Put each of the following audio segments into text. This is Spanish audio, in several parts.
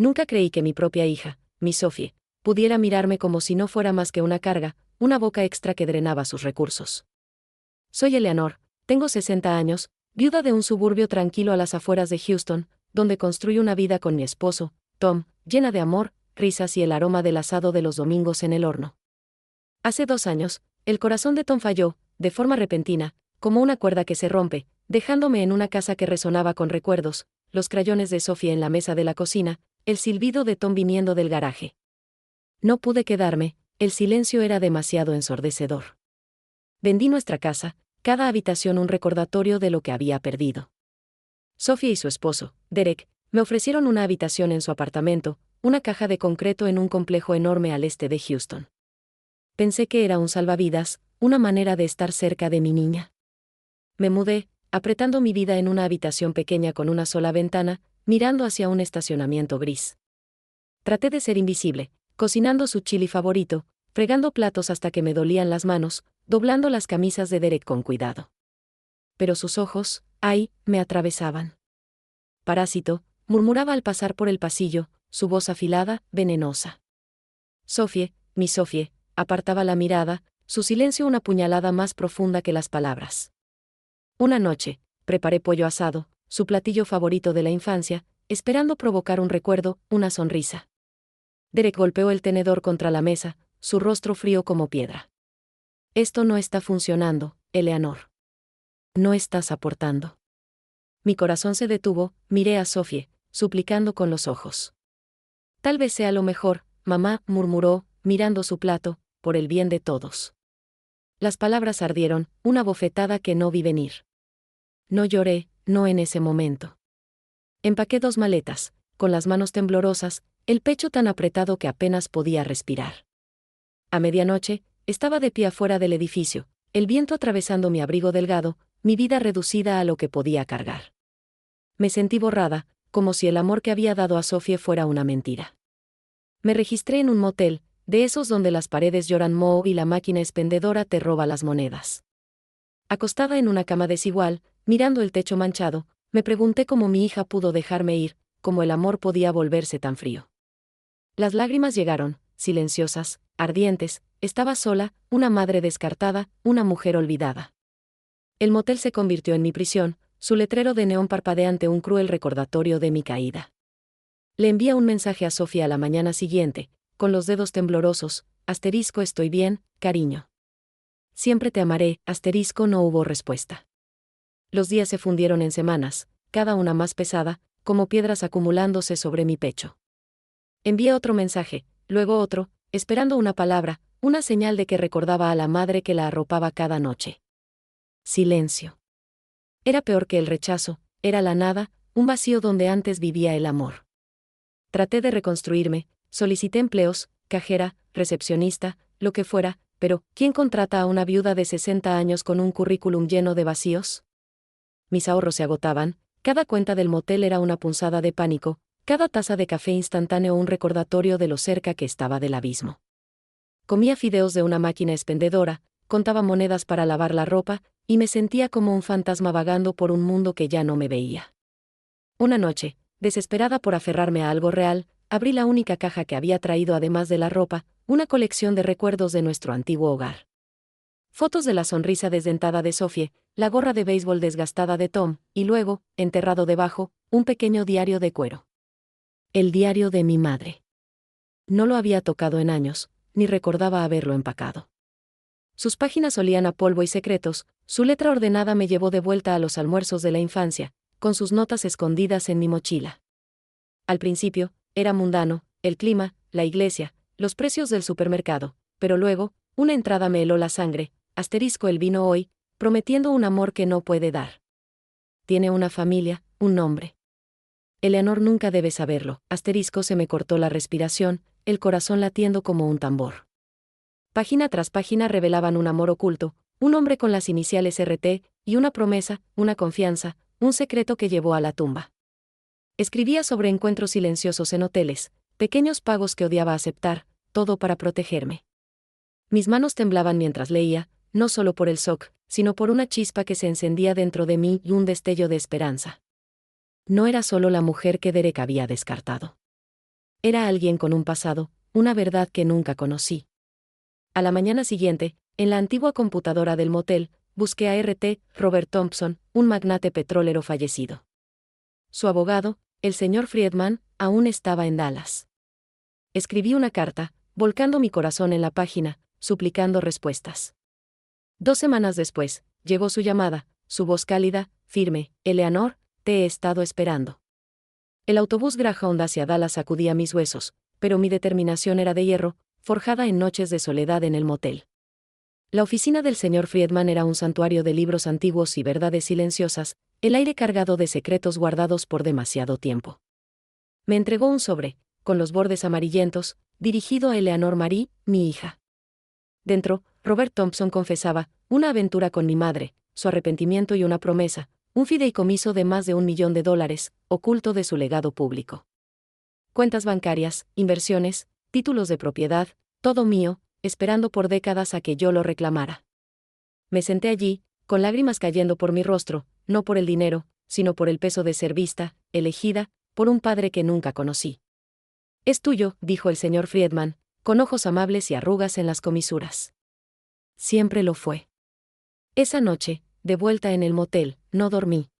Nunca creí que mi propia hija, mi Sophie, pudiera mirarme como si no fuera más que una carga, una boca extra que drenaba sus recursos. Soy Eleanor, tengo 60 años, viuda de un suburbio tranquilo a las afueras de Houston, donde construí una vida con mi esposo, Tom, llena de amor, risas y el aroma del asado de los domingos en el horno. Hace 2 años, el corazón de Tom falló, de forma repentina, como una cuerda que se rompe, dejándome en una casa que resonaba con recuerdos, los crayones de Sophie en la mesa de la cocina, el silbido de Tom viniendo del garaje. No pude quedarme, el silencio era demasiado ensordecedor. Vendí nuestra casa, cada habitación un recordatorio de lo que había perdido. Sophie y su esposo, Derek, me ofrecieron una habitación en su apartamento, una caja de concreto en un complejo enorme al este de Houston. Pensé que era un salvavidas, una manera de estar cerca de mi niña. Me mudé, apretando mi vida en una habitación pequeña con una sola ventana, mirando hacia un estacionamiento gris. Traté de ser invisible, cocinando su chili favorito, fregando platos hasta que me dolían las manos, doblando las camisas de Derek con cuidado. Pero sus ojos, ¡ay!, me atravesaban. Parásito, murmuraba al pasar por el pasillo, su voz afilada, venenosa. Sophie, mi Sophie, apartaba la mirada, su silencio una puñalada más profunda que las palabras. Una noche, preparé pollo asado, su platillo favorito de la infancia, esperando provocar un recuerdo, una sonrisa. Derek golpeó el tenedor contra la mesa, su rostro frío como piedra. Esto no está funcionando, Eleanor. No estás aportando. Mi corazón se detuvo, miré a Sophie, suplicando con los ojos. Tal vez sea lo mejor, mamá, murmuró, mirando su plato, por el bien de todos. Las palabras ardieron, una bofetada que no vi venir. No lloré, no en ese momento. Empaqué 2 maletas, con las manos temblorosas, el pecho tan apretado que apenas podía respirar. A medianoche, estaba de pie afuera del edificio, el viento atravesando mi abrigo delgado, mi vida reducida a lo que podía cargar. Me sentí borrada, como si el amor que había dado a Sophie fuera una mentira. Me registré en un motel, de esos donde las paredes lloran moho y la máquina expendedora te roba las monedas. Acostada en una cama desigual, mirando el techo manchado, me pregunté cómo mi hija pudo dejarme ir, cómo el amor podía volverse tan frío. Las lágrimas llegaron, silenciosas, ardientes, estaba sola, una madre descartada, una mujer olvidada. El motel se convirtió en mi prisión, su letrero de neón parpadeante un cruel recordatorio de mi caída. Le envié un mensaje a Sofía a la mañana siguiente, con los dedos temblorosos, asterisco estoy bien, cariño. Siempre te amaré, asterisco no hubo respuesta. Los días se fundieron en semanas, cada una más pesada, como piedras acumulándose sobre mi pecho. Envié otro mensaje, luego otro, esperando una palabra, una señal de que recordaba a la madre que la arropaba cada noche. Silencio. Era peor que el rechazo, era la nada, un vacío donde antes vivía el amor. Traté de reconstruirme, solicité empleos, cajera, recepcionista, lo que fuera, pero ¿quién contrata a una viuda de 60 años con un currículum lleno de vacíos? Mis ahorros se agotaban, cada cuenta del motel era una punzada de pánico, cada taza de café instantáneo un recordatorio de lo cerca que estaba del abismo. Comía fideos de una máquina expendedora, contaba monedas para lavar la ropa, y me sentía como un fantasma vagando por un mundo que ya no me veía. Una noche, desesperada por aferrarme a algo real, abrí la única caja que había traído además de la ropa, una colección de recuerdos de nuestro antiguo hogar. Fotos de la sonrisa desdentada de Sophie, la gorra de béisbol desgastada de Tom, y luego, enterrado debajo, un pequeño diario de cuero. El diario de mi madre. No lo había tocado en años, ni recordaba haberlo empacado. Sus páginas olían a polvo y secretos, su letra ordenada me llevó de vuelta a los almuerzos de la infancia, con sus notas escondidas en mi mochila. Al principio, era mundano, el clima, la iglesia, los precios del supermercado, pero luego, una entrada me heló la sangre, asterisco el vino hoy, prometiendo un amor que no puede dar. Tiene una familia, un nombre. Eleanor nunca debe saberlo, asterisco se me cortó la respiración, el corazón latiendo como un tambor. Página tras página revelaban un amor oculto, un hombre con las iniciales RT, y una promesa, una confianza, un secreto que llevó a la tumba. Escribía sobre encuentros silenciosos en hoteles, pequeños pagos que odiaba aceptar, todo para protegerme. Mis manos temblaban mientras leía, no solo por el shock, sino por una chispa que se encendía dentro de mí y un destello de esperanza. No era solo la mujer que Derek había descartado. Era alguien con un pasado, una verdad que nunca conocí. A la mañana siguiente, en la antigua computadora del motel, busqué a Robert Thompson, un magnate petrolero fallecido. Su abogado, el señor Friedman, aún estaba en Dallas. Escribí una carta, volcando mi corazón en la página, suplicando respuestas. 2 semanas después, llegó su llamada, su voz cálida, firme: Eleanor, te he estado esperando. El autobús Greyhound hacia Dallas sacudía mis huesos, pero mi determinación era de hierro, forjada en noches de soledad en el motel. La oficina del señor Friedman era un santuario de libros antiguos y verdades silenciosas, el aire cargado de secretos guardados por demasiado tiempo. Me entregó un sobre, con los bordes amarillentos, dirigido a Eleanor Marie, mi hija. Dentro, Robert Thompson confesaba: una aventura con mi madre, su arrepentimiento y una promesa, un fideicomiso de más de $1 millón, oculto de su legado público. Cuentas bancarias, inversiones, títulos de propiedad, todo mío, esperando por décadas a que yo lo reclamara. Me senté allí, con lágrimas cayendo por mi rostro, no por el dinero, sino por el peso de ser vista, elegida, por un padre que nunca conocí. Es tuyo, dijo el señor Friedman, con ojos amables y arrugas en las comisuras. Siempre lo fue. Esa noche, de vuelta en el motel, no dormí.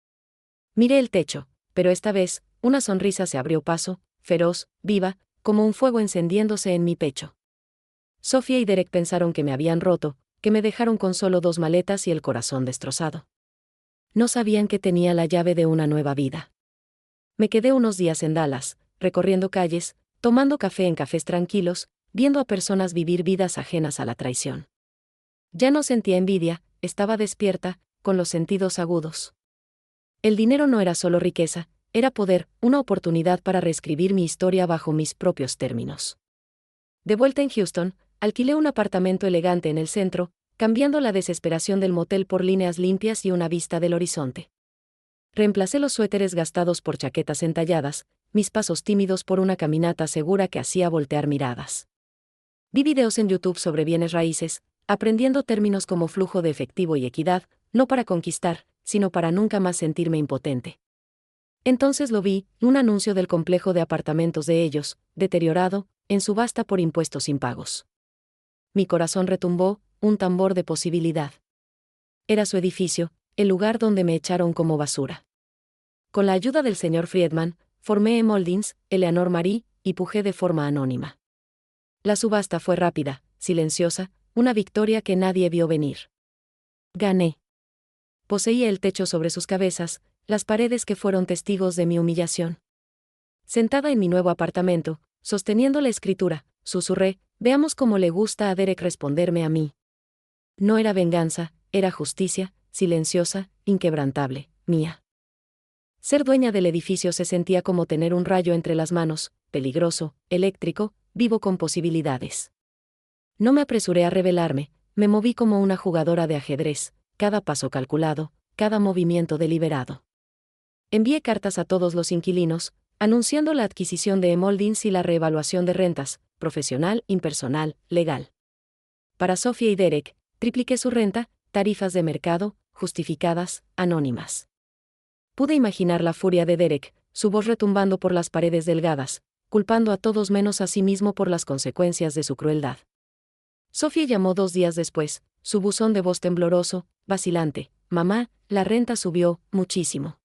Miré el techo, pero esta vez, una sonrisa se abrió paso, feroz, viva, como un fuego encendiéndose en mi pecho. Sofía y Derek pensaron que me habían roto, que me dejaron con solo 2 maletas y el corazón destrozado. No sabían que tenía la llave de una nueva vida. Me quedé unos días en Dallas, recorriendo calles, tomando café en cafés tranquilos, viendo a personas vivir vidas ajenas a la traición. Ya no sentía envidia, estaba despierta, con los sentidos agudos. El dinero no era solo riqueza, era poder, una oportunidad para reescribir mi historia bajo mis propios términos. De vuelta en Houston, alquilé un apartamento elegante en el centro, cambiando la desesperación del motel por líneas limpias y una vista del horizonte. Reemplacé los suéteres gastados por chaquetas entalladas, mis pasos tímidos por una caminata segura que hacía voltear miradas. Vi videos en YouTube sobre bienes raíces, aprendiendo términos como flujo de efectivo y equidad, no para conquistar, sino para nunca más sentirme impotente. Entonces lo vi, un anuncio del complejo de apartamentos de ellos, deteriorado, en subasta por impuestos impagos. Mi corazón retumbó, un tambor de posibilidad. Era su edificio, el lugar donde me echaron como basura. Con la ayuda del señor Friedman, formé Holdings, Eleanor Marie, y pujé de forma anónima. La subasta fue rápida, silenciosa, una victoria que nadie vio venir. Gané. Poseía el techo sobre sus cabezas, las paredes que fueron testigos de mi humillación. Sentada en mi nuevo apartamento, sosteniendo la escritura, susurré: veamos cómo le gusta a Derek responderme a mí. No era venganza, era justicia, silenciosa, inquebrantable, mía. Ser dueña del edificio se sentía como tener un rayo entre las manos, peligroso, eléctrico, vivo con posibilidades. No me apresuré a rebelarme, me moví como una jugadora de ajedrez, cada paso calculado, cada movimiento deliberado. Envié cartas a todos los inquilinos, anunciando la adquisición de Holdings y la reevaluación de rentas, profesional, impersonal, legal. Para Sofía y Derek, tripliqué su renta, tarifas de mercado, justificadas, anónimas. Pude imaginar la furia de Derek, su voz retumbando por las paredes delgadas, culpando a todos menos a sí mismo por las consecuencias de su crueldad. Sofía llamó 2 días después, su buzón de voz tembloroso, vacilante: mamá, la renta subió muchísimo.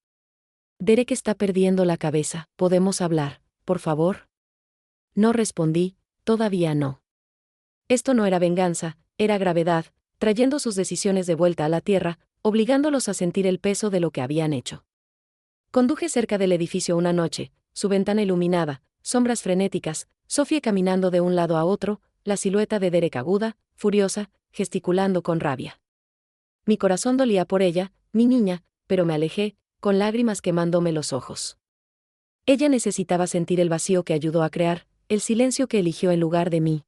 Derek está perdiendo la cabeza, ¿podemos hablar, por favor? No respondí, todavía no. Esto no era venganza, era gravedad, trayendo sus decisiones de vuelta a la tierra, obligándolos a sentir el peso de lo que habían hecho. Conduje cerca del edificio una noche, su ventana iluminada, sombras frenéticas, Sofía caminando de un lado a otro, la silueta de Derek aguda, furiosa, gesticulando con rabia. Mi corazón dolía por ella, mi niña, pero me alejé, con lágrimas quemándome los ojos. Ella necesitaba sentir el vacío que ayudó a crear, el silencio que eligió en lugar de mí.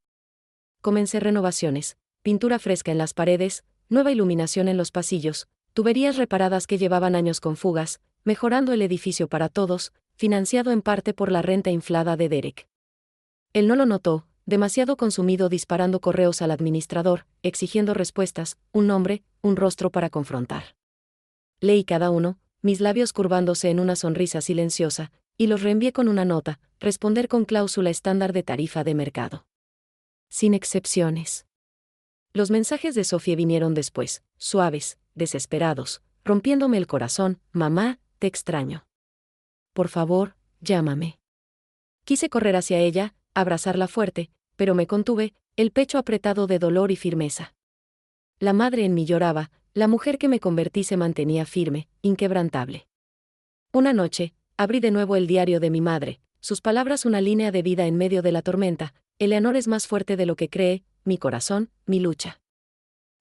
Comencé renovaciones, pintura fresca en las paredes, nueva iluminación en los pasillos, tuberías reparadas que llevaban años con fugas, mejorando el edificio para todos, financiado en parte por la renta inflada de Derek. Él no lo notó, demasiado consumido disparando correos al administrador, exigiendo respuestas, un nombre, un rostro para confrontar. Leí cada uno, mis labios curvándose en una sonrisa silenciosa, y los reenvié con una nota, responder con cláusula estándar de tarifa de mercado. Sin excepciones. Los mensajes de Sofía vinieron después, suaves, desesperados, rompiéndome el corazón. Mamá, te extraño. Por favor, llámame. Quise correr hacia ella, abrazarla fuerte, pero me contuve, el pecho apretado de dolor y firmeza. La madre en mí lloraba, la mujer que me convertí se mantenía firme, inquebrantable. Una noche, abrí de nuevo el diario de mi madre, sus palabras una línea de vida en medio de la tormenta. Eleanor es más fuerte de lo que cree, mi corazón, mi lucha.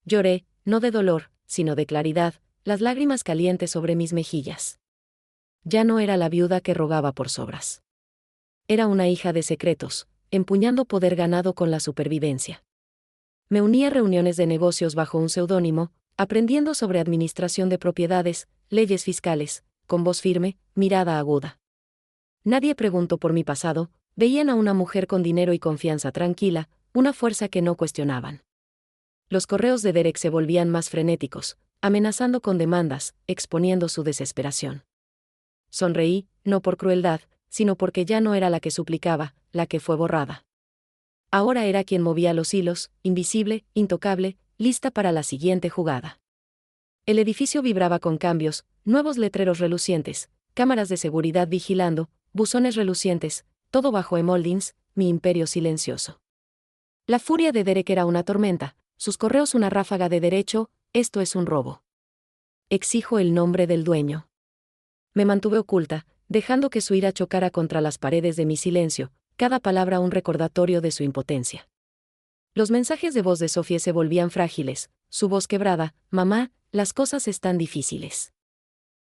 Lloré, no de dolor, sino de claridad, las lágrimas calientes sobre mis mejillas. Ya no era la viuda que rogaba por sobras. Era una hija de secretos, empuñando poder ganado con la supervivencia. Me uní a reuniones de negocios bajo un seudónimo, aprendiendo sobre administración de propiedades, leyes fiscales, con voz firme, mirada aguda. Nadie preguntó por mi pasado, veían a una mujer con dinero y confianza tranquila, una fuerza que no cuestionaban. Los correos de Derek se volvían más frenéticos, amenazando con demandas, exponiendo su desesperación. Sonreí, no por crueldad, sino porque ya no era la que suplicaba, la que fue borrada. Ahora era quien movía los hilos, invisible, intocable, lista para la siguiente jugada. El edificio vibraba con cambios, nuevos letreros relucientes, cámaras de seguridad vigilando, buzones relucientes, todo bajo emoldings, mi imperio silencioso. La furia de Derek era una tormenta, sus correos una ráfaga de derecho. Esto es un robo. Exijo el nombre del dueño. Me mantuve oculta, dejando que su ira chocara contra las paredes de mi silencio, cada palabra un recordatorio de su impotencia. Los mensajes de voz de Sofía se volvían frágiles, su voz quebrada. Mamá, las cosas están difíciles.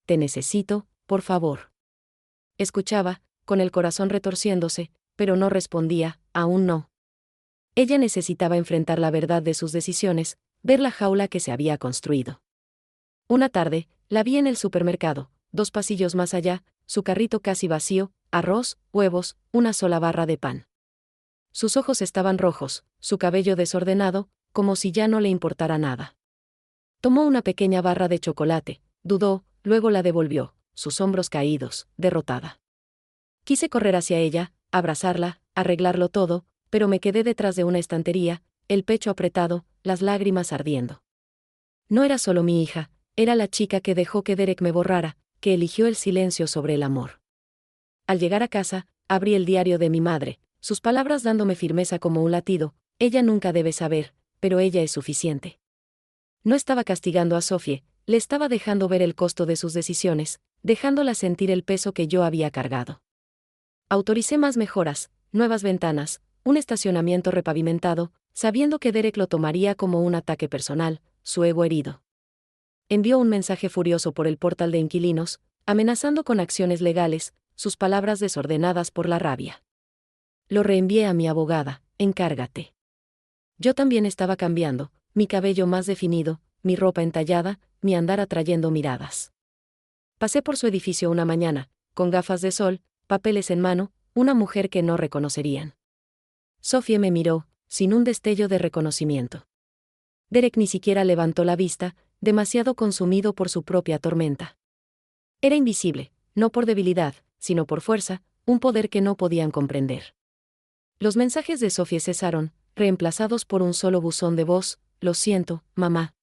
Te necesito, por favor. Escuchaba, con el corazón retorciéndose, pero no respondía, aún no. Ella necesitaba enfrentar la verdad de sus decisiones, ver la jaula que se había construido. Una tarde, la vi en el supermercado, 2 pasillos más allá, su carrito casi vacío, arroz, huevos, una sola barra de pan. Sus ojos estaban rojos, su cabello desordenado, como si ya no le importara nada. Tomó una pequeña barra de chocolate, dudó, luego la devolvió, sus hombros caídos, derrotada. Quise correr hacia ella, abrazarla, arreglarlo todo, pero me quedé detrás de una estantería, el pecho apretado, las lágrimas ardiendo. No era solo mi hija, era la chica que dejó que Derek me borrara, que eligió el silencio sobre el amor. Al llegar a casa, abrí el diario de mi madre, sus palabras dándome firmeza como un latido. Ella nunca debe saber, pero ella es suficiente. No estaba castigando a Sofía, le estaba dejando ver el costo de sus decisiones, dejándola sentir el peso que yo había cargado. Autoricé más mejoras, nuevas ventanas, un estacionamiento repavimentado, sabiendo que Derek lo tomaría como un ataque personal, su ego herido. Envió un mensaje furioso por el portal de inquilinos, amenazando con acciones legales, sus palabras desordenadas por la rabia. Lo reenvié a mi abogada, encárgate. Yo también estaba cambiando, mi cabello más definido, mi ropa entallada, mi andar atrayendo miradas. Pasé por su edificio una mañana, con gafas de sol, papeles en mano, una mujer que no reconocerían. Sofía me miró, sin un destello de reconocimiento. Derek ni siquiera levantó la vista, demasiado consumido por su propia tormenta. Era invisible, no por debilidad, sino por fuerza, un poder que no podían comprender. Los mensajes de Sofía cesaron, reemplazados por un solo buzón de voz. Lo siento, mamá.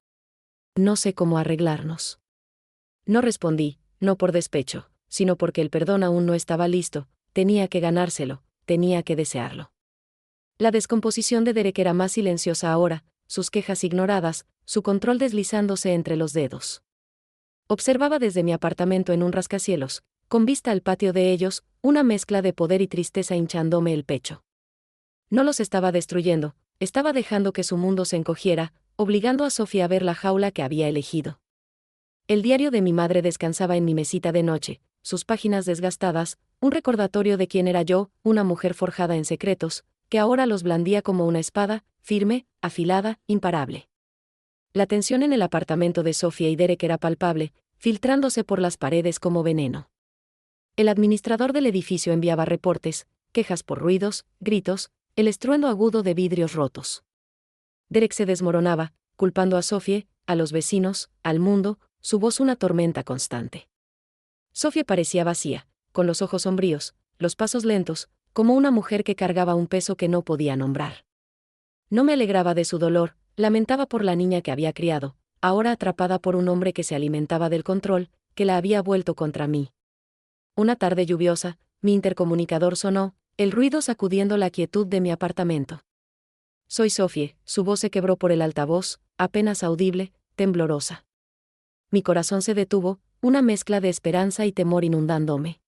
No sé cómo arreglarnos. No respondí, no por despecho, sino porque el perdón aún no estaba listo, tenía que ganárselo, tenía que desearlo. La descomposición de Derek era más silenciosa ahora, sus quejas ignoradas, su control deslizándose entre los dedos. Observaba desde mi apartamento en un rascacielos, con vista al patio de ellos, una mezcla de poder y tristeza hinchándome el pecho. No los estaba destruyendo, estaba dejando que su mundo se encogiera, obligando a Sofía a ver la jaula que había elegido. El diario de mi madre descansaba en mi mesita de noche, sus páginas desgastadas, un recordatorio de quién era yo, una mujer forjada en secretos, que ahora los blandía como una espada, firme, afilada, imparable. La tensión en el apartamento de Sofía y Derek era palpable, filtrándose por las paredes como veneno. El administrador del edificio enviaba reportes, quejas por ruidos, gritos, el estruendo agudo de vidrios rotos. Derek se desmoronaba, culpando a Sofía, a los vecinos, al mundo, su voz una tormenta constante. Sofía parecía vacía, con los ojos sombríos, los pasos lentos, como una mujer que cargaba un peso que no podía nombrar. No me alegraba de su dolor, lamentaba por la niña que había criado, ahora atrapada por un hombre que se alimentaba del control, que la había vuelto contra mí. Una tarde lluviosa, mi intercomunicador sonó, el ruido sacudiendo la quietud de mi apartamento. Soy Sophie, su voz se quebró por el altavoz, apenas audible, temblorosa. Mi corazón se detuvo, una mezcla de esperanza y temor inundándome.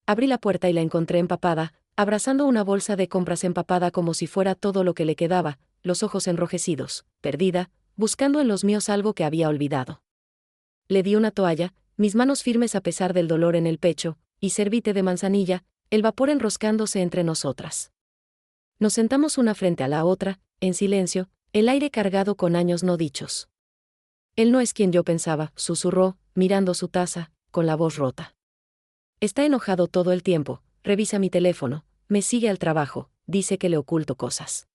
Abrí la puerta y la encontré empapada, abrazando una bolsa de compras empapada como si fuera todo lo que le quedaba, los ojos enrojecidos, perdida, buscando en los míos algo que había olvidado. Le di una toalla, mis manos firmes a pesar del dolor en el pecho, y serví té de manzanilla, el vapor enroscándose entre nosotras. Nos sentamos una frente a la otra, en silencio, el aire cargado con años no dichos. Él no es quien yo pensaba, susurró, mirando su taza, con la voz rota. Está enojado todo el tiempo, revisa mi teléfono, me sigue al trabajo, dice que le oculto cosas.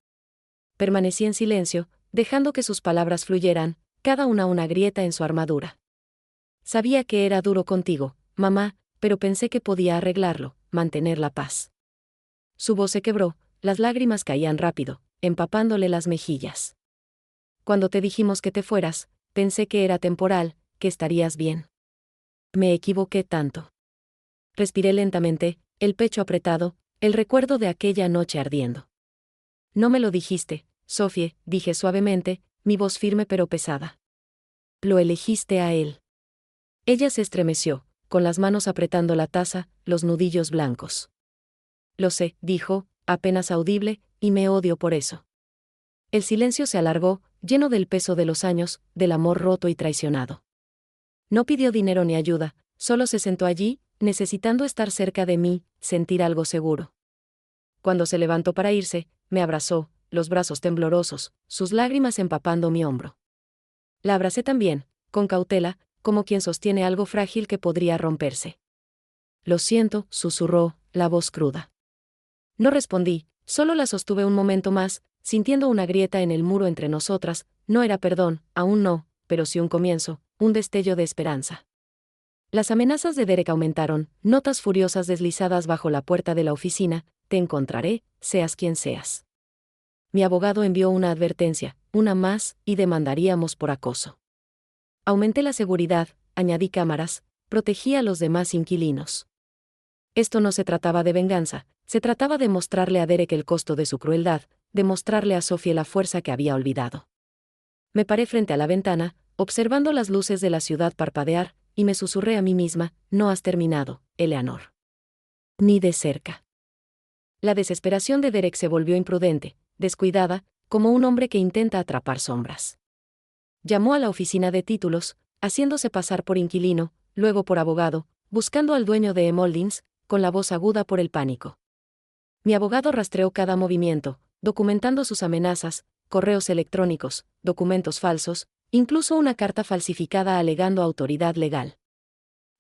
Permanecí en silencio, dejando que sus palabras fluyeran, cada una grieta en su armadura. Sabía que era duro contigo, mamá, pero pensé que podía arreglarlo, mantener la paz. Su voz se quebró, las lágrimas caían rápido, empapándole las mejillas. Cuando te dijimos que te fueras, pensé que era temporal, que estarías bien. Me equivoqué tanto. Respiré lentamente, el pecho apretado, el recuerdo de aquella noche ardiendo. No me lo dijiste, Sophie, dije suavemente, mi voz firme pero pesada. Lo elegiste a él. Ella se estremeció, con las manos apretando la taza, los nudillos blancos. Lo sé, dijo, apenas audible, y me odio por eso. El silencio se alargó, lleno del peso de los años, del amor roto y traicionado. No pidió dinero ni ayuda, solo se sentó allí, necesitando estar cerca de mí, sentir algo seguro. Cuando se levantó para irse, me abrazó, los brazos temblorosos, sus lágrimas empapando mi hombro. La abracé también, con cautela, como quien sostiene algo frágil que podría romperse. Lo siento, susurró, la voz cruda. No respondí, solo la sostuve un momento más, sintiendo una grieta en el muro entre nosotras, no era perdón, aún no, pero sí un comienzo, un destello de esperanza. Las amenazas de Derek aumentaron, notas furiosas deslizadas bajo la puerta de la oficina, te encontraré, seas quien seas. Mi abogado envió una advertencia, una más, y demandaríamos por acoso. Aumenté la seguridad, añadí cámaras, protegí a los demás inquilinos. Esto no se trataba de venganza, se trataba de mostrarle a Derek el costo de su crueldad, de mostrarle a Sophie la fuerza que había olvidado. Me paré frente a la ventana, observando las luces de la ciudad parpadear, y me susurré a mí misma, no has terminado, Eleanor. Ni de cerca. La desesperación de Derek se volvió imprudente, descuidada, como un hombre que intenta atrapar sombras. Llamó a la oficina de títulos, haciéndose pasar por inquilino, luego por abogado, buscando al dueño de Emoldings, con la voz aguda por el pánico. Mi abogado rastreó cada movimiento, documentando sus amenazas, correos electrónicos, documentos falsos, incluso una carta falsificada alegando autoridad legal.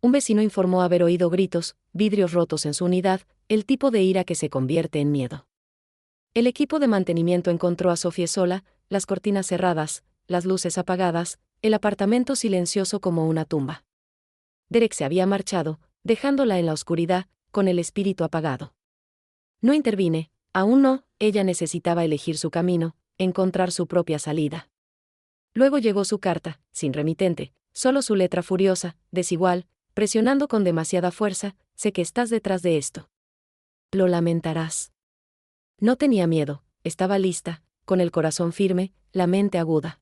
Un vecino informó haber oído gritos, vidrios rotos en su unidad, el tipo de ira que se convierte en miedo. El equipo de mantenimiento encontró a Sophie sola, las cortinas cerradas, las luces apagadas, el apartamento silencioso como una tumba. Derek se había marchado, dejándola en la oscuridad, con el espíritu apagado. No intervine, aún no, ella necesitaba elegir su camino, encontrar su propia salida. Luego llegó su carta, sin remitente, solo su letra furiosa, desigual, presionando con demasiada fuerza, sé que estás detrás de esto. Lo lamentarás. No tenía miedo, estaba lista, con el corazón firme, la mente aguda.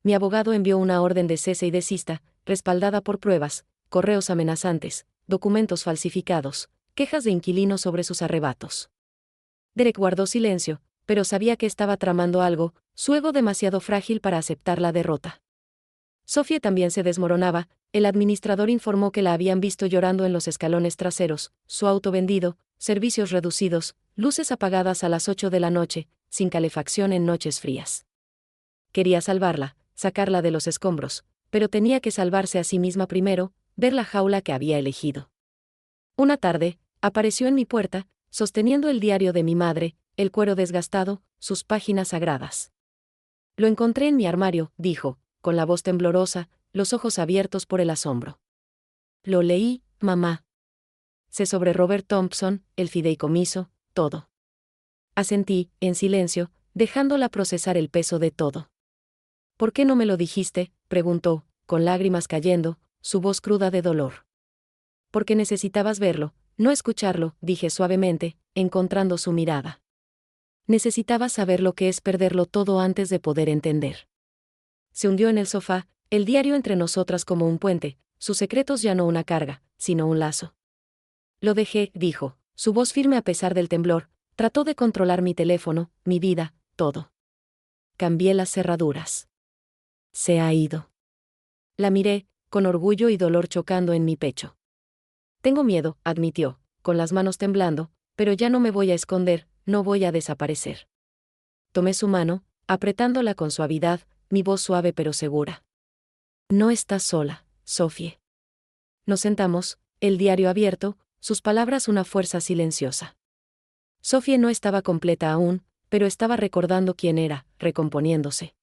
Mi abogado envió una orden de cese y desista, respaldada por pruebas, correos amenazantes, documentos falsificados, quejas de inquilinos sobre sus arrebatos. Derek guardó silencio, pero sabía que estaba tramando algo, su ego demasiado frágil para aceptar la derrota. Sophie también se desmoronaba, el administrador informó que la habían visto llorando en los escalones traseros, su auto vendido, servicios reducidos, luces apagadas a las 8 de la noche, sin calefacción en noches frías. Quería salvarla, sacarla de los escombros, pero tenía que salvarse a sí misma primero, ver la jaula que había elegido. Una tarde, apareció en mi puerta, sosteniendo el diario de mi madre, el cuero desgastado, sus páginas sagradas. Lo encontré en mi armario, dijo, con la voz temblorosa, los ojos abiertos por el asombro. Lo leí, mamá. sé sobre Robert Thompson, el fideicomiso, todo. Asentí, en silencio, dejándola procesar el peso de todo. ¿Por qué no me lo dijiste?, preguntó, con lágrimas cayendo, su voz cruda de dolor. Porque necesitabas verlo, no escucharlo, dije suavemente, encontrando su mirada. Necesitabas saber lo que es perderlo todo antes de poder entender. Se hundió en el sofá, el diario entre nosotras como un puente, sus secretos ya no una carga, sino un lazo. Lo dejé, dijo, su voz firme a pesar del temblor, trató de controlar mi teléfono, mi vida, todo. Cambié las cerraduras. Se ha ido. La miré, con orgullo y dolor chocando en mi pecho. Tengo miedo, admitió, con las manos temblando, pero ya no me voy a esconder, no voy a desaparecer. Tomé su mano, apretándola con suavidad, mi voz suave pero segura. No estás sola, Sophie. Nos sentamos, el diario abierto, sus palabras una fuerza silenciosa. Sophie no estaba completa aún, pero estaba recordando quién era, recomponiéndose.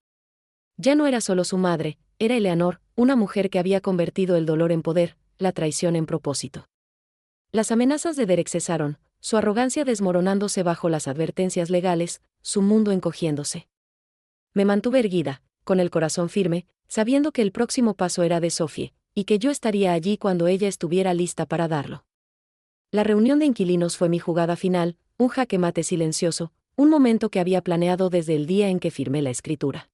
Ya no era solo su madre, era Eleanor, una mujer que había convertido el dolor en poder, la traición en propósito. Las amenazas de Derek cesaron, su arrogancia desmoronándose bajo las advertencias legales, su mundo encogiéndose. Me mantuve erguida, con el corazón firme, sabiendo que el próximo paso era de Sophie, y que yo estaría allí cuando ella estuviera lista para darlo. La reunión de inquilinos fue mi jugada final, un jaque mate silencioso, un momento que había planeado desde el día en que firmé la escritura.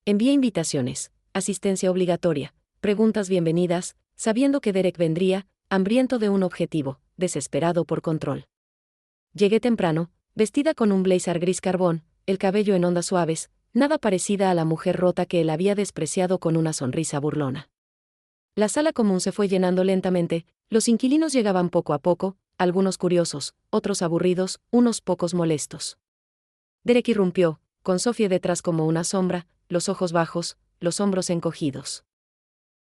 Envié invitaciones, asistencia obligatoria, preguntas bienvenidas, sabiendo que Derek vendría, hambriento de un objetivo, desesperado por control. Llegué temprano, vestida con un blazer gris carbón, el cabello en ondas suaves, nada parecida a la mujer rota que él había despreciado con una sonrisa burlona. La sala común se fue llenando lentamente, los inquilinos llegaban poco a poco, algunos curiosos, otros aburridos, unos pocos molestos. Derek irrumpió, con Sophie detrás como una sombra, los ojos bajos, los hombros encogidos.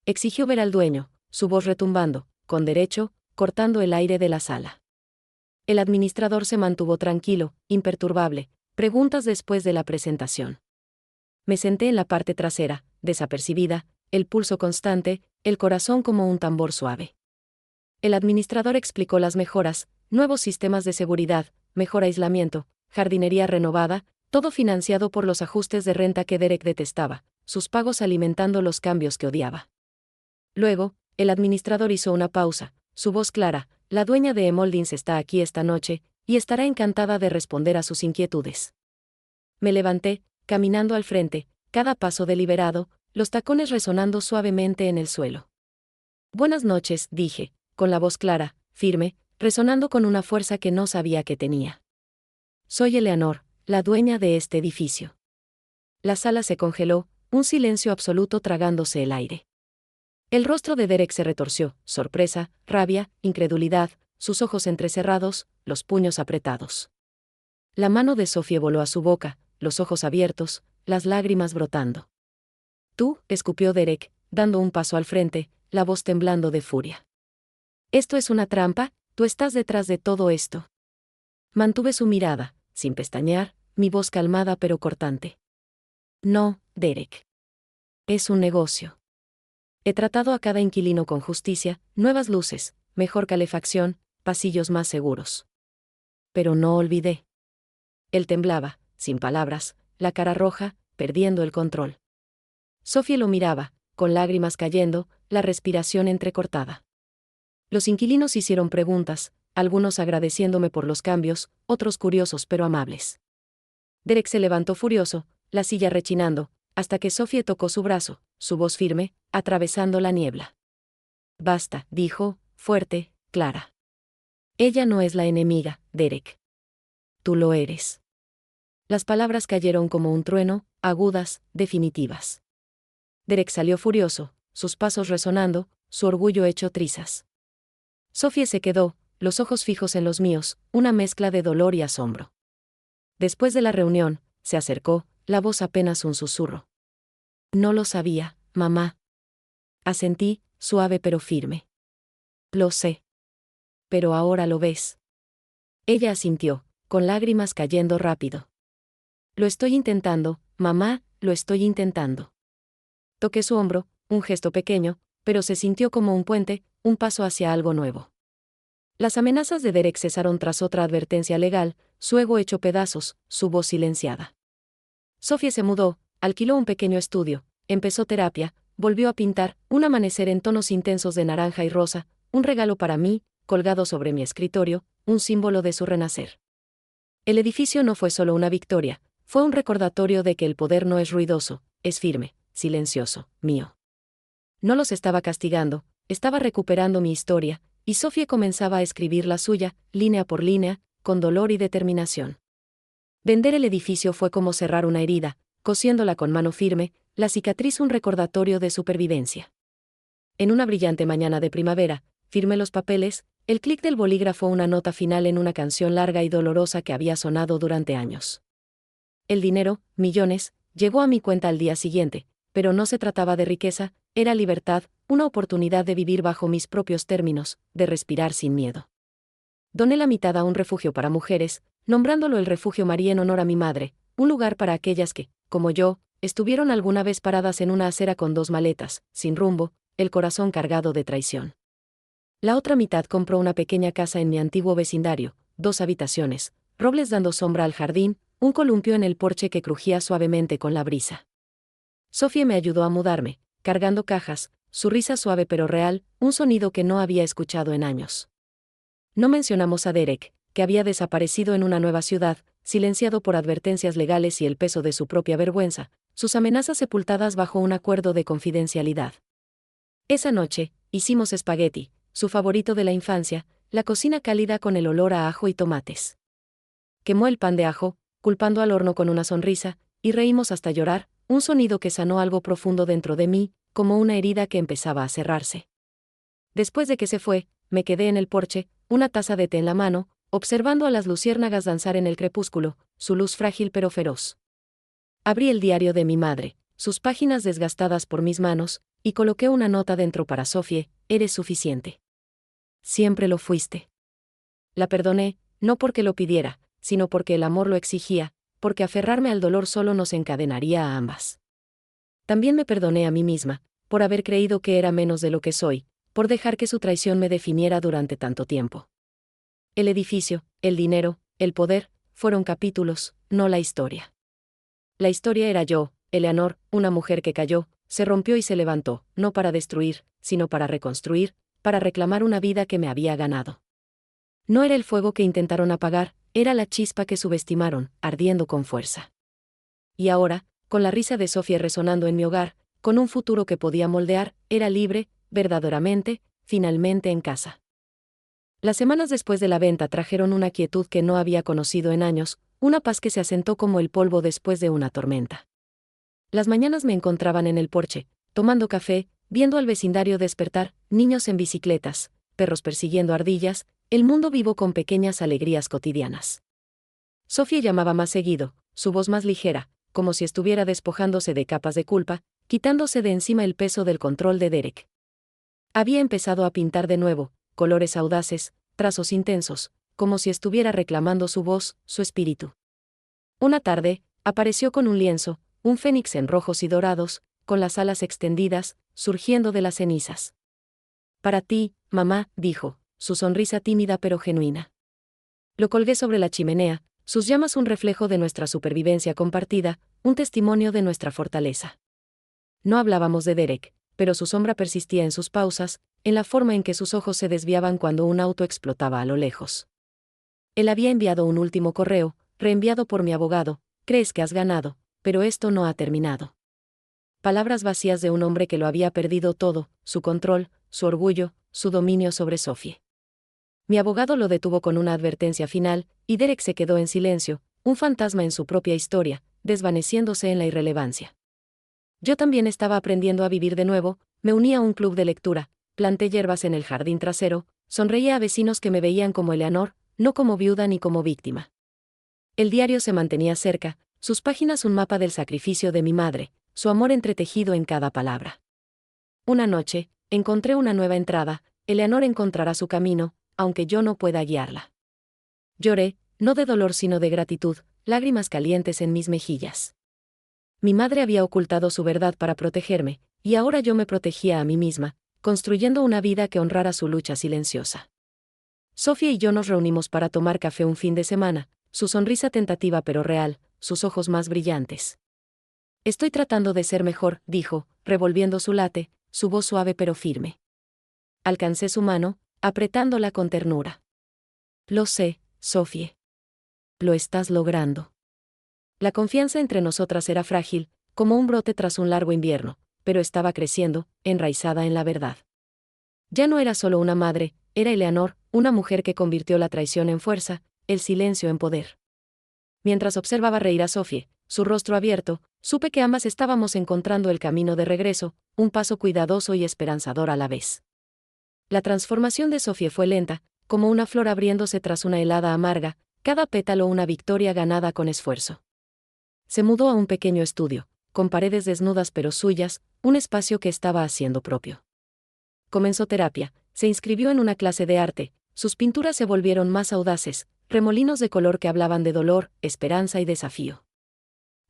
Exigió ver al dueño, su voz retumbando, con derecho, cortando el aire de la sala. El administrador se mantuvo tranquilo, imperturbable, preguntas después de la presentación. Me senté en la parte trasera, desapercibida, el pulso constante, el corazón como un tambor suave. El administrador explicó las mejoras, nuevos sistemas de seguridad, mejor aislamiento, jardinería renovada, todo financiado por los ajustes de renta que Derek detestaba, sus pagos alimentando los cambios que odiaba. Luego, el administrador hizo una pausa, su voz clara, la dueña de Emoldins está aquí esta noche, y estará encantada de responder a sus inquietudes. Me levanté, caminando al frente, cada paso deliberado, los tacones resonando suavemente en el suelo. Buenas noches, dije, con la voz clara, firme, resonando con una fuerza que no sabía que tenía. Soy Eleanor, la dueña de este edificio. La sala se congeló, un silencio absoluto tragándose el aire. El rostro de Derek se retorció, sorpresa, rabia, incredulidad, sus ojos entrecerrados, los puños apretados. La mano de Sophie voló a su boca, los ojos abiertos, las lágrimas brotando. Tú, escupió Derek, dando un paso al frente, la voz temblando de furia. Esto es una trampa, tú estás detrás de todo esto. Mantuve su mirada, sin pestañear, mi voz calmada pero cortante. No, Derek. Es un negocio. He tratado a cada inquilino con justicia, nuevas luces, mejor calefacción, pasillos más seguros. Pero no olvidé. Él temblaba, sin palabras, la cara roja, perdiendo el control. Sophie lo miraba, con lágrimas cayendo, la respiración entrecortada. Los inquilinos hicieron preguntas, algunos agradeciéndome por los cambios, otros curiosos pero amables. Derek se levantó furioso, la silla rechinando, hasta que Sophie tocó su brazo, su voz firme, atravesando la niebla. Basta, dijo, fuerte, clara. Ella no es la enemiga, Derek. Tú lo eres. Las palabras cayeron como un trueno, agudas, definitivas. Derek salió furioso, sus pasos resonando, su orgullo hecho trizas. Sophie se quedó, los ojos fijos en los míos, una mezcla de dolor y asombro. Después de la reunión, se acercó, la voz apenas un susurro. No lo sabía, mamá. Asentí, suave pero firme. Lo sé. Pero ahora lo ves. Ella asintió, con lágrimas cayendo rápido. Lo estoy intentando, mamá, lo estoy intentando. Toqué su hombro, un gesto pequeño, pero se sintió como un puente, un paso hacia algo nuevo. Las amenazas de Derek cesaron tras otra advertencia legal, su ego hecho pedazos, su voz silenciada. Sophie se mudó, alquiló un pequeño estudio, empezó terapia, volvió a pintar, un amanecer en tonos intensos de naranja y rosa, un regalo para mí, colgado sobre mi escritorio, un símbolo de su renacer. El edificio no fue solo una victoria, fue un recordatorio de que el poder no es ruidoso, es firme, silencioso, mío. No los estaba castigando, estaba recuperando mi historia, y Sophie comenzaba a escribir la suya, línea por línea, con dolor y determinación. Vender el edificio fue como cerrar una herida, cosiéndola con mano firme, la cicatriz un recordatorio de supervivencia. En una brillante mañana de primavera, firmé los papeles, el clic del bolígrafo una nota final en una canción larga y dolorosa que había sonado durante años. El dinero, millones, llegó a mi cuenta al día siguiente, pero no se trataba de riqueza, era libertad, una oportunidad de vivir bajo mis propios términos, de respirar sin miedo. Doné la mitad a un refugio para mujeres, nombrándolo el Refugio María en honor a mi madre, un lugar para aquellas que, como yo, estuvieron alguna vez paradas en una acera con 2 maletas, sin rumbo, el corazón cargado de traición. La otra mitad compró una pequeña casa en mi antiguo vecindario, 2 habitaciones, robles dando sombra al jardín, un columpio en el porche que crujía suavemente con la brisa. Sophie me ayudó a mudarme, cargando cajas, su risa suave pero real, un sonido que no había escuchado en años. No mencionamos a Derek, que había desaparecido en una nueva ciudad, silenciado por advertencias legales y el peso de su propia vergüenza, sus amenazas sepultadas bajo un acuerdo de confidencialidad. Esa noche, hicimos espagueti, su favorito de la infancia, la cocina cálida con el olor a ajo y tomates. Quemó el pan de ajo, culpando al horno con una sonrisa, y reímos hasta llorar, un sonido que sanó algo profundo dentro de mí, como una herida que empezaba a cerrarse. Después de que se fue, me quedé en el porche, una taza de té en la mano, observando a las luciérnagas danzar en el crepúsculo, su luz frágil pero feroz. Abrí el diario de mi madre, sus páginas desgastadas por mis manos, y coloqué una nota dentro para Sophie: eres suficiente. Siempre lo fuiste. La perdoné, no porque lo pidiera, sino porque el amor lo exigía, porque aferrarme al dolor solo nos encadenaría a ambas. También me perdoné a mí misma, por haber creído que era menos de lo que soy, por dejar que su traición me definiera durante tanto tiempo. El edificio, el dinero, el poder, fueron capítulos, no la historia. La historia era yo, Eleanor, una mujer que cayó, se rompió y se levantó, no para destruir, sino para reconstruir, para reclamar una vida que me había ganado. No era el fuego que intentaron apagar, era la chispa que subestimaron, ardiendo con fuerza. Y ahora, con la risa de Sophie resonando en mi hogar, con un futuro que podía moldear, era libre, verdaderamente, finalmente en casa. Las semanas después de la venta trajeron una quietud que no había conocido en años, una paz que se asentó como el polvo después de una tormenta. Las mañanas me encontraban en el porche, tomando café, viendo al vecindario despertar, niños en bicicletas, perros persiguiendo ardillas, el mundo vivo con pequeñas alegrías cotidianas. Sophie llamaba más seguido, su voz más ligera, como si estuviera despojándose de capas de culpa, quitándose de encima el peso del control de Derek. Había empezado a pintar de nuevo, colores audaces, trazos intensos, como si estuviera reclamando su voz, su espíritu. Una tarde, apareció con un lienzo, un fénix en rojos y dorados, con las alas extendidas, surgiendo de las cenizas. Para ti, mamá, dijo, su sonrisa tímida pero genuina. Lo colgué sobre la chimenea, sus llamas un reflejo de nuestra supervivencia compartida, un testimonio de nuestra fortaleza. No hablábamos de Derek, pero su sombra persistía en sus pausas, en la forma en que sus ojos se desviaban cuando un auto explotaba a lo lejos. Él había enviado un último correo, reenviado por mi abogado: crees que has ganado, pero esto no ha terminado. Palabras vacías de un hombre que lo había perdido todo, su control, su orgullo, su dominio sobre Sophie. Mi abogado lo detuvo con una advertencia final, y Derek se quedó en silencio, un fantasma en su propia historia, desvaneciéndose en la irrelevancia. Yo también estaba aprendiendo a vivir de nuevo, me uní a un club de lectura, planté hierbas en el jardín trasero, sonreía a vecinos que me veían como Eleanor, no como viuda ni como víctima. El diario se mantenía cerca, sus páginas un mapa del sacrificio de mi madre, su amor entretejido en cada palabra. Una noche, encontré una nueva entrada: Eleanor encontrará su camino, aunque yo no pueda guiarla. Lloré, no de dolor sino de gratitud, lágrimas calientes en mis mejillas. Mi madre había ocultado su verdad para protegerme, y ahora yo me protegía a mí misma, construyendo una vida que honrara su lucha silenciosa. Sofía y yo nos reunimos para tomar café un fin de semana, su sonrisa tentativa pero real, sus ojos más brillantes. Estoy tratando de ser mejor, dijo, revolviendo su latte, su voz suave pero firme. Alcancé su mano, apretándola con ternura. Lo sé, Sofía. Lo estás logrando. La confianza entre nosotras era frágil, como un brote tras un largo invierno, pero estaba creciendo, enraizada en la verdad. Ya no era solo una madre, era Eleanor, una mujer que convirtió la traición en fuerza, el silencio en poder. Mientras observaba reír a Sofía, su rostro abierto, supe que ambas estábamos encontrando el camino de regreso, un paso cuidadoso y esperanzador a la vez. La transformación de Sofía fue lenta, como una flor abriéndose tras una helada amarga, cada pétalo una victoria ganada con esfuerzo. Se mudó a un pequeño estudio, con paredes desnudas pero suyas, un espacio que estaba haciendo propio. Comenzó terapia, se inscribió en una clase de arte, sus pinturas se volvieron más audaces, remolinos de color que hablaban de dolor, esperanza y desafío.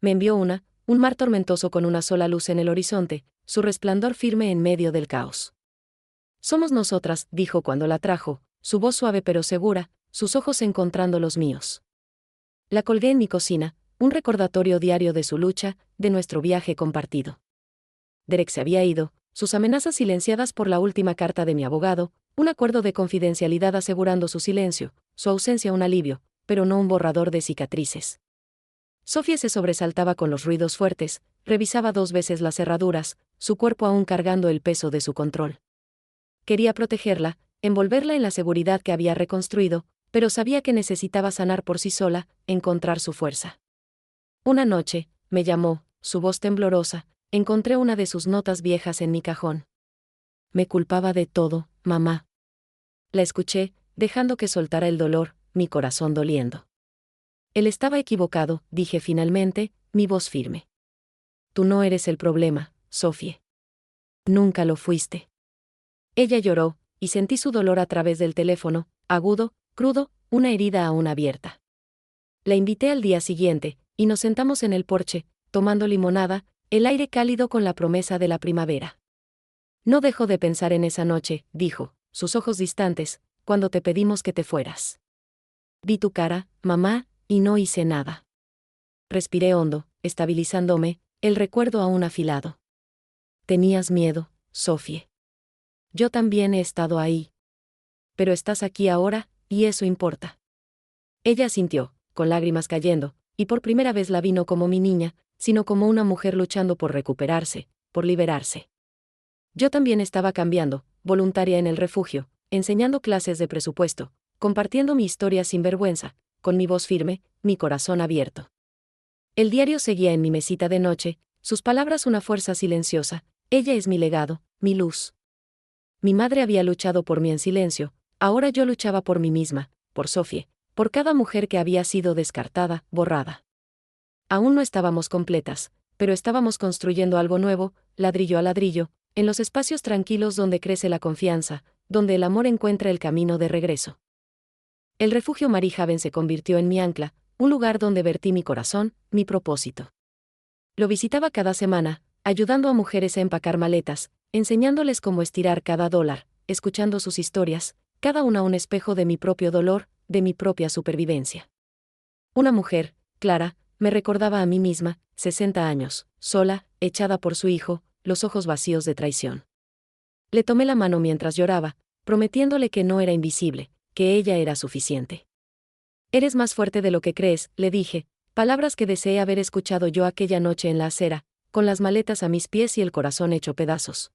Me envió un mar tormentoso con una sola luz en el horizonte, su resplandor firme en medio del caos. Somos nosotras, dijo cuando la trajo, su voz suave pero segura, sus ojos encontrando los míos. La colgué en mi cocina, un recordatorio diario de su lucha, de nuestro viaje compartido. Derek se había ido, sus amenazas silenciadas por la última carta de mi abogado, un acuerdo de confidencialidad asegurando su silencio, su ausencia un alivio, pero no un borrador de cicatrices. Sofía se sobresaltaba con los ruidos fuertes, revisaba 2 veces las cerraduras, su cuerpo aún cargando el peso de su control. Quería protegerla, envolverla en la seguridad que había reconstruido, pero sabía que necesitaba sanar por sí sola, encontrar su fuerza. Una noche, me llamó, su voz temblorosa, encontré una de sus notas viejas en mi cajón. Me culpaba de todo, mamá. La escuché, dejando que soltara el dolor, mi corazón doliendo. Él estaba equivocado, dije finalmente, mi voz firme. Tú no eres el problema, Sofía. Nunca lo fuiste. Ella lloró, y sentí su dolor a través del teléfono, agudo, crudo, una herida aún abierta. La invité al día siguiente, y nos sentamos en el porche, tomando limonada, el aire cálido con la promesa de la primavera. No dejo de pensar en esa noche, dijo, sus ojos distantes, cuando te pedimos que te fueras. Vi tu cara, mamá, y no hice nada. Respiré hondo, estabilizándome, el recuerdo aún afilado. Tenías miedo, Sofía. Yo también he estado ahí. Pero estás aquí ahora, y eso importa. Ella asintió, con lágrimas cayendo, y por primera vez la vi no como mi niña, sino como una mujer luchando por recuperarse, por liberarse. Yo también estaba cambiando, voluntaria en el refugio, enseñando clases de presupuesto, compartiendo mi historia sin vergüenza, con mi voz firme, mi corazón abierto. El diario seguía en mi mesita de noche, sus palabras una fuerza silenciosa, ella es mi legado, mi luz. Mi madre había luchado por mí en silencio, ahora yo luchaba por mí misma, por Sofía, por cada mujer que había sido descartada, borrada. Aún no estábamos completas, pero estábamos construyendo algo nuevo, ladrillo a ladrillo, en los espacios tranquilos donde crece la confianza, donde el amor encuentra el camino de regreso. El refugio Mary Haven se convirtió en mi ancla, un lugar donde vertí mi corazón, mi propósito. Lo visitaba cada semana, ayudando a mujeres a empacar maletas, enseñándoles cómo estirar cada dólar, escuchando sus historias, cada una un espejo de mi propio dolor, de mi propia supervivencia. Una mujer, Clara, me recordaba a mí misma, 60 años, sola, echada por su hijo, los ojos vacíos de traición. Le tomé la mano mientras lloraba, prometiéndole que no era invisible, que ella era suficiente. Eres más fuerte de lo que crees, le dije, palabras que deseé haber escuchado yo aquella noche en la acera, con las maletas a mis pies y el corazón hecho pedazos.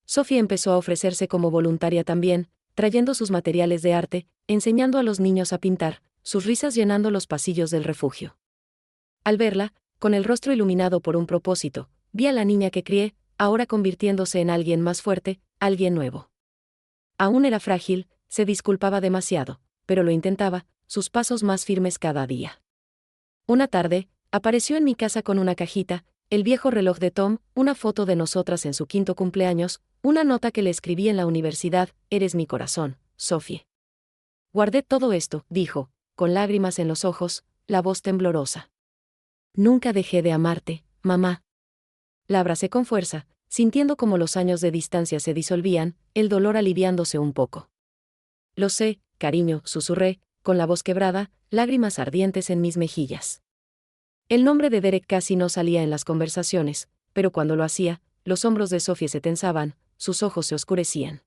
Sofía empezó a ofrecerse como voluntaria también, trayendo sus materiales de arte, enseñando a los niños a pintar, sus risas llenando los pasillos del refugio. Al verla, con el rostro iluminado por un propósito, vi a la niña que crié, ahora convirtiéndose en alguien más fuerte, alguien nuevo. Aún era frágil, se disculpaba demasiado, pero lo intentaba, sus pasos más firmes cada día. Una tarde, apareció en mi casa con una cajita, el viejo reloj de Tom, una foto de nosotras en su 5º cumpleaños, una nota que le escribí en la universidad, eres mi corazón, Sofía. Guardé todo esto, dijo, con lágrimas en los ojos, la voz temblorosa. Nunca dejé de amarte, mamá. La abracé con fuerza, sintiendo como los años de distancia se disolvían, el dolor aliviándose un poco. Lo sé, cariño, susurré, con la voz quebrada, lágrimas ardientes en mis mejillas. El nombre de Derek casi no salía en las conversaciones, pero cuando lo hacía, los hombros de Sophie se tensaban, sus ojos se oscurecían.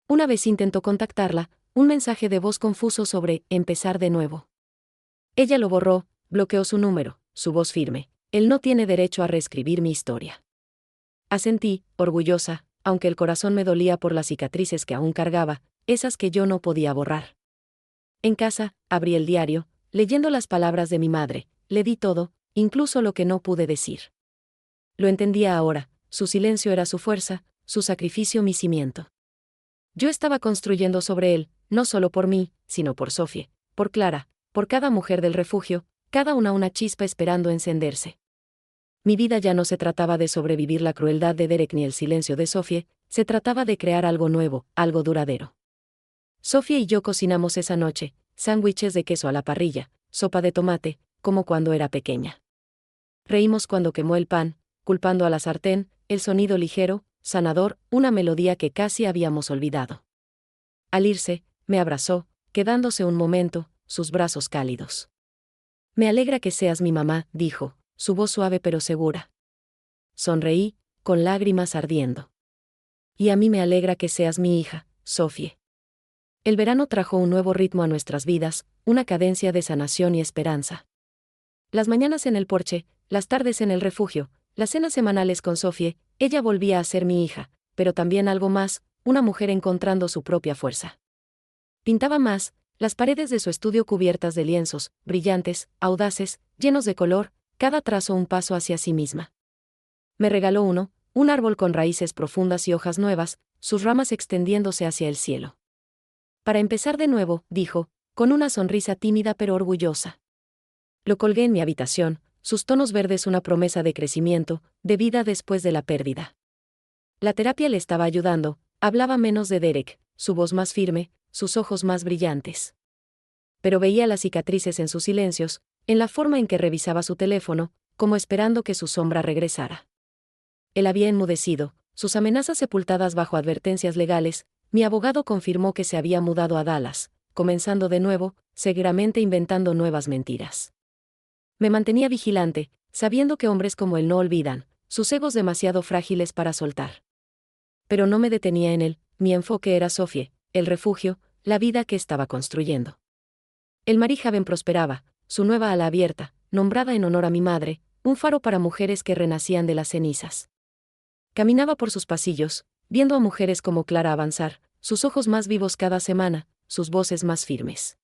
Una vez intentó contactarla, un mensaje de voz confuso sobre empezar de nuevo. Ella lo borró, bloqueó su número, su voz firme. Él no tiene derecho a reescribir mi historia. Asentí, orgullosa, aunque el corazón me dolía por las cicatrices que aún cargaba, esas que yo no podía borrar. En casa, abrí el diario, leyendo las palabras de mi madre, le di todo, incluso lo que no pude decir. Lo entendía ahora, su silencio era su fuerza, su sacrificio mi cimiento. Yo estaba construyendo sobre él, no solo por mí, sino por Sophie, por Clara, por cada mujer del refugio, cada una chispa esperando encenderse. Mi vida ya no se trataba de sobrevivir la crueldad de Derek ni el silencio de Sophie, se trataba de crear algo nuevo, algo duradero. Sophie y yo cocinamos esa noche, sándwiches de queso a la parrilla, sopa de tomate, como cuando era pequeña. Reímos cuando quemó el pan, culpando a la sartén, el sonido ligero, sanador, una melodía que casi habíamos olvidado. Al irse, me abrazó, quedándose un momento, sus brazos cálidos. Me alegra que seas mi mamá, dijo, su voz suave pero segura. Sonreí, con lágrimas ardiendo. Y a mí me alegra que seas mi hija, Sophie. El verano trajo un nuevo ritmo a nuestras vidas, una cadencia de sanación y esperanza. Las mañanas en el porche, las tardes en el refugio, las cenas semanales con Sophie, ella volvía a ser mi hija, pero también algo más, una mujer encontrando su propia fuerza. Pintaba más, las paredes de su estudio cubiertas de lienzos, brillantes, audaces, llenos de color, cada trazo un paso hacia sí misma. Me regaló un árbol con raíces profundas y hojas nuevas, sus ramas extendiéndose hacia el cielo. Para empezar de nuevo, dijo, con una sonrisa tímida pero orgullosa. Lo colgué en mi habitación, sus tonos verdes una promesa de crecimiento, de vida después de la pérdida. La terapia le estaba ayudando, hablaba menos de Derek, su voz más firme, sus ojos más brillantes. Pero veía las cicatrices en sus silencios, en la forma en que revisaba su teléfono, como esperando que su sombra regresara. Él había enmudecido, sus amenazas sepultadas bajo advertencias legales, mi abogado confirmó que se había mudado a Dallas, comenzando de nuevo, seguramente inventando nuevas mentiras. Me mantenía vigilante, sabiendo que hombres como él no olvidan, sus egos demasiado frágiles para soltar. Pero no me detenía en él, mi enfoque era Sophie, el refugio, la vida que estaba construyendo. El Mariehaven prosperaba, su nueva ala abierta, nombrada en honor a mi madre, un faro para mujeres que renacían de las cenizas. Caminaba por sus pasillos, viendo a mujeres como Clara avanzar, sus ojos más vivos cada semana, sus voces más firmes.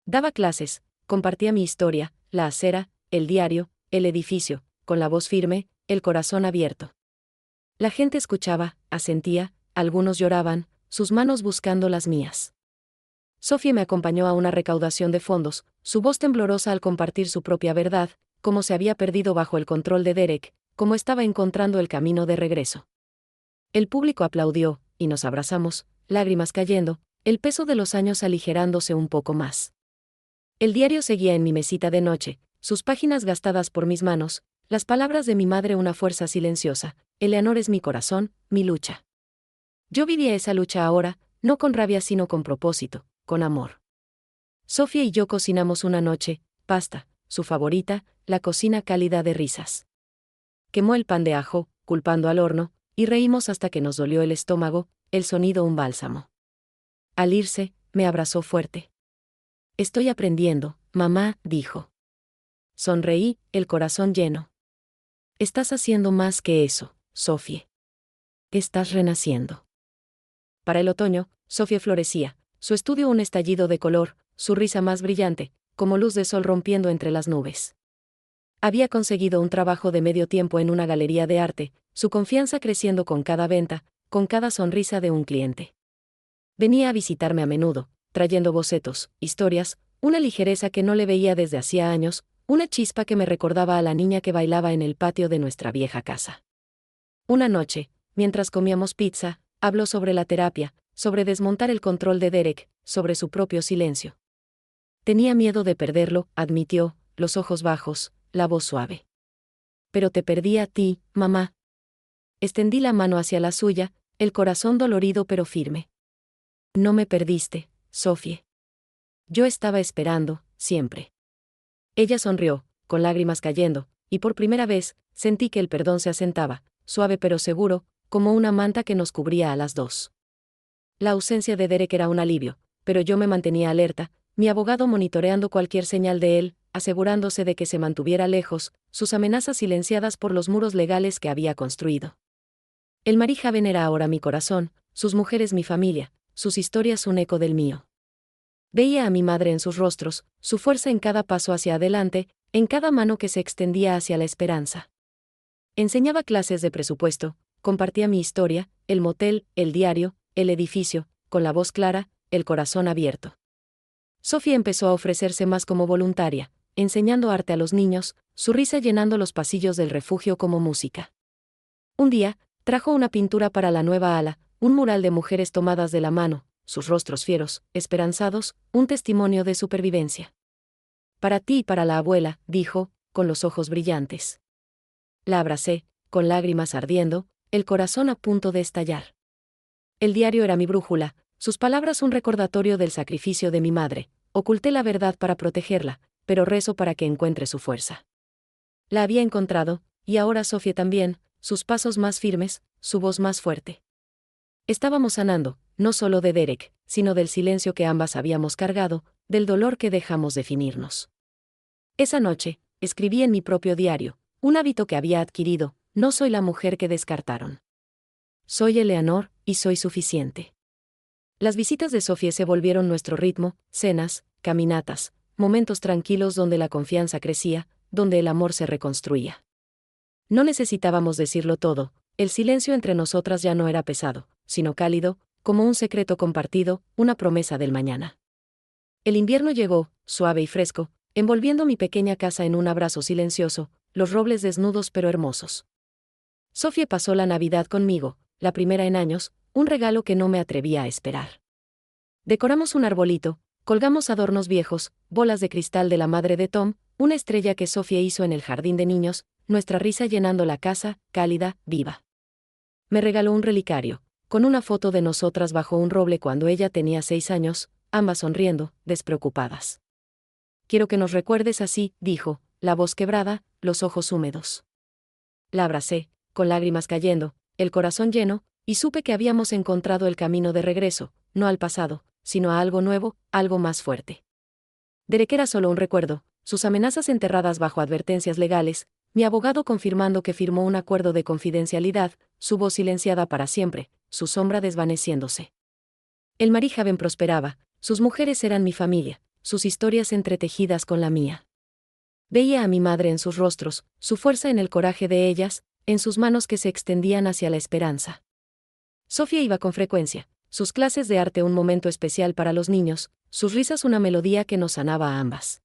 Daba clases, compartía mi historia, la acera, el diario, el edificio, con la voz firme, el corazón abierto. La gente escuchaba, asentía, algunos lloraban, sus manos buscando las mías. Sophie me acompañó a una recaudación de fondos, su voz temblorosa al compartir su propia verdad, cómo se había perdido bajo el control de Derek, cómo estaba encontrando el camino de regreso. El público aplaudió, y nos abrazamos, lágrimas cayendo, el peso de los años aligerándose un poco más. El diario seguía en mi mesita de noche, sus páginas gastadas por mis manos, las palabras de mi madre una fuerza silenciosa, Eleanor es mi corazón, mi lucha. Yo vivía esa lucha ahora, no con rabia sino con propósito, con amor. Sophie y yo cocinamos una noche, pasta, su favorita, la cocina cálida de risas. Quemó el pan de ajo, culpando al horno, y reímos hasta que nos dolió el estómago, el sonido un bálsamo. Al irse, me abrazó fuerte. Estoy aprendiendo, mamá, dijo. Sonreí, el corazón lleno. Estás haciendo más que eso, Sophie. Estás renaciendo. Para el otoño, Sophie florecía, su estudio un estallido de color, su risa más brillante, como luz de sol rompiendo entre las nubes. Había conseguido un trabajo de medio tiempo en una galería de arte, su confianza creciendo con cada venta, con cada sonrisa de un cliente. Venía a visitarme a menudo, trayendo bocetos, historias, una ligereza que no le veía desde hacía años, una chispa que me recordaba a la niña que bailaba en el patio de nuestra vieja casa. Una noche, mientras comíamos pizza, habló sobre la terapia, sobre desmontar el control de Derek, sobre su propio silencio. Tenía miedo de perderlo, admitió, los ojos bajos, la voz suave. Pero te perdí a ti, mamá. Extendí la mano hacia la suya, el corazón dolorido pero firme. No me perdiste, Sophie. Yo estaba esperando, siempre. Ella sonrió, con lágrimas cayendo, y por primera vez, sentí que el perdón se asentaba, suave pero seguro, como una manta que nos cubría a las dos. La ausencia de Derek era un alivio, pero yo me mantenía alerta, mi abogado monitoreando cualquier señal de él, asegurándose de que se mantuviera lejos, sus amenazas silenciadas por los muros legales que había construido. El Maryhaven era ahora mi corazón, sus mujeres mi familia, sus historias un eco del mío. Veía a mi madre en sus rostros, su fuerza en cada paso hacia adelante, en cada mano que se extendía hacia la esperanza. Enseñaba clases de presupuesto, compartía mi historia, el motel, el diario, el edificio, con la voz clara, el corazón abierto. Sophie empezó a ofrecerse más como voluntaria, enseñando arte a los niños, su risa llenando los pasillos del refugio como música. Un día, trajo una pintura para la nueva ala, un mural de mujeres tomadas de la mano, sus rostros fieros, esperanzados, un testimonio de supervivencia. Para ti y para la abuela, dijo, con los ojos brillantes. La abracé, con lágrimas ardiendo, el corazón a punto de estallar. El diario era mi brújula, sus palabras un recordatorio del sacrificio de mi madre. Oculté la verdad para protegerla, pero rezo para que encuentre su fuerza. La había encontrado, y ahora Sophie también, sus pasos más firmes, su voz más fuerte. Estábamos sanando, no solo de Derek, sino del silencio que ambas habíamos cargado, del dolor que dejamos definirnos. Esa noche, escribí en mi propio diario, un hábito que había adquirido: no soy la mujer que descartaron. Soy Eleanor, y soy suficiente. Las visitas de Sophie se volvieron nuestro ritmo, cenas, caminatas, momentos tranquilos donde la confianza crecía, donde el amor se reconstruía. No necesitábamos decirlo todo, el silencio entre nosotras ya no era pesado, sino cálido, como un secreto compartido, una promesa del mañana. El invierno llegó, suave y fresco, envolviendo mi pequeña casa en un abrazo silencioso, los robles desnudos pero hermosos. Sophie pasó la Navidad conmigo, la primera en años, un regalo que no me atrevía a esperar. Decoramos un arbolito, colgamos adornos viejos, bolas de cristal de la madre de Tom, una estrella que Sophie hizo en el jardín de niños, nuestra risa llenando la casa, cálida, viva. Me regaló un relicario, con una foto de nosotras bajo un roble cuando ella tenía 6 años, ambas sonriendo, despreocupadas. Quiero que nos recuerdes así, dijo, la voz quebrada, los ojos húmedos. La abracé, con lágrimas cayendo, el corazón lleno, y supe que habíamos encontrado el camino de regreso, no al pasado, sino a algo nuevo, algo más fuerte. Derek era solo un recuerdo, sus amenazas enterradas bajo advertencias legales, mi abogado confirmando que firmó un acuerdo de confidencialidad, su voz silenciada para siempre, su sombra desvaneciéndose. El Maryhaven prosperaba, sus mujeres eran mi familia, sus historias entretejidas con la mía. Veía a mi madre en sus rostros, su fuerza en el coraje de ellas, en sus manos que se extendían hacia la esperanza. Sophie iba con frecuencia, sus clases de arte un momento especial para los niños, sus risas una melodía que nos sanaba a ambas.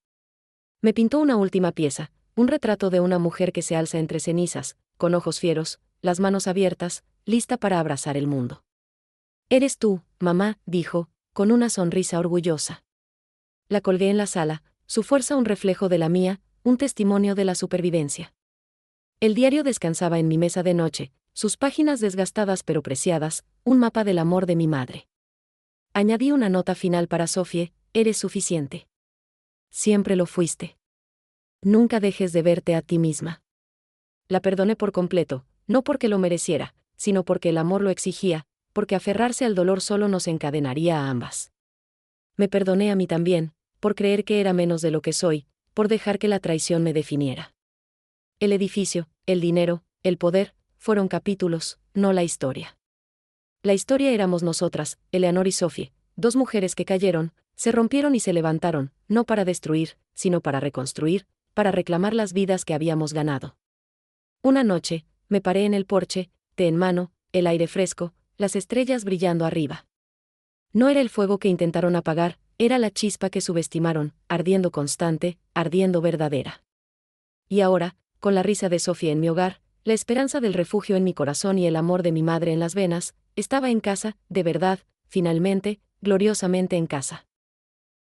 Me pintó una última pieza, un retrato de una mujer que se alza entre cenizas, con ojos fieros, las manos abiertas, lista para abrazar el mundo. Eres tú, mamá, dijo, con una sonrisa orgullosa. La colgué en la sala, su fuerza un reflejo de la mía, un testimonio de la supervivencia. El diario descansaba en mi mesa de noche, sus páginas desgastadas pero preciadas, un mapa del amor de mi madre. Añadí una nota final para Sophie: eres suficiente. Siempre lo fuiste. Nunca dejes de verte a ti misma. La perdoné por completo, no porque lo mereciera, sino porque el amor lo exigía, porque aferrarse al dolor solo nos encadenaría a ambas. Me perdoné a mí también, por creer que era menos de lo que soy, por dejar que la traición me definiera. El edificio, el dinero, el poder, fueron capítulos, no la historia. La historia éramos nosotras, Eleanor y Sophie, dos mujeres que cayeron, se rompieron y se levantaron, no para destruir, sino para reconstruir, para reclamar las vidas que habíamos ganado. Una noche, me paré en el porche, té en mano, el aire fresco, las estrellas brillando arriba. No era el fuego que intentaron apagar, era la chispa que subestimaron, ardiendo constante, ardiendo verdadera. Y ahora, con la risa de Sophie en mi hogar, la esperanza del refugio en mi corazón y el amor de mi madre en las venas, estaba en casa, de verdad, finalmente, gloriosamente en casa.